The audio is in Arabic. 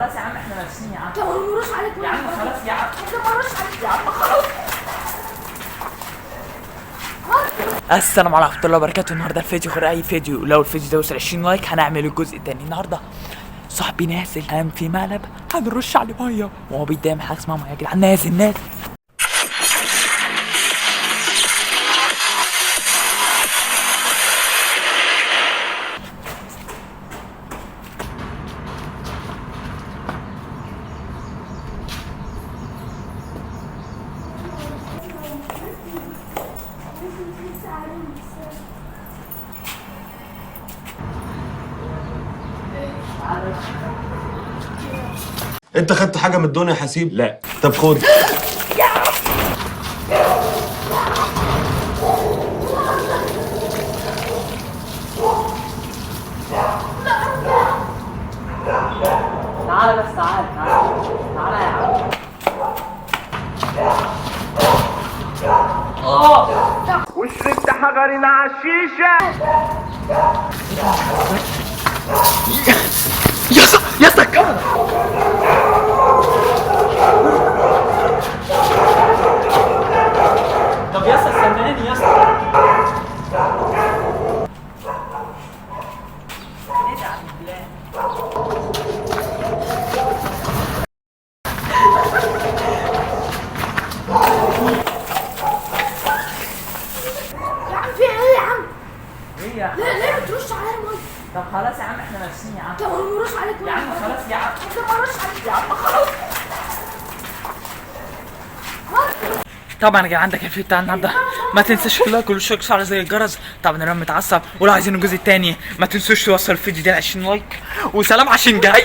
خلاص يا عم احنا ماشيين يا عم. طب ما نروش عليك يا عم خلاص يا عم. ما نروش عليك يا عم خلاص. السلام عليكم ورحمه الله وبركاته. النهارده الفيديو غير اي فيديو، لو الفيديو ده وصل 20 لايك هنعمل الجزء الثاني. النهارده صاحبي نازل قام في مقلب هنرش عليه ميه وهو بيتضايق حاجه اسمها ميه. يا جدعان نازل انت خدت حاجه من الدنيا يا حسيب؟ لا. طب خد. تعالى بس تعالى تعالى يا عم. وشربت حجري مع الشيشة. يا اسطى الكاميرا. طب يا اسطى استناني يا اسطى. ايه ده يا عم بالله؟ يا عم في ايه يا عم؟ ايه يا عم؟ ليه بترش عليا ميه؟ طب خلاص يا عم احنا ماشيين يا عم. طب ما نروش عليك يا عم خلاص يا عم. طب ما نروش عليك يا عم خلاص. طبعا يا جدعان عندك الفيديو بتاع النهارده، ما تنساش اللايك والاشتراك على زي الجرس. طبعا انا متعصب، ولو عايزين الجزء الثاني ما تنسوش توصلوا الفيديو ده ل 20 لايك. وسلام عشان جاي.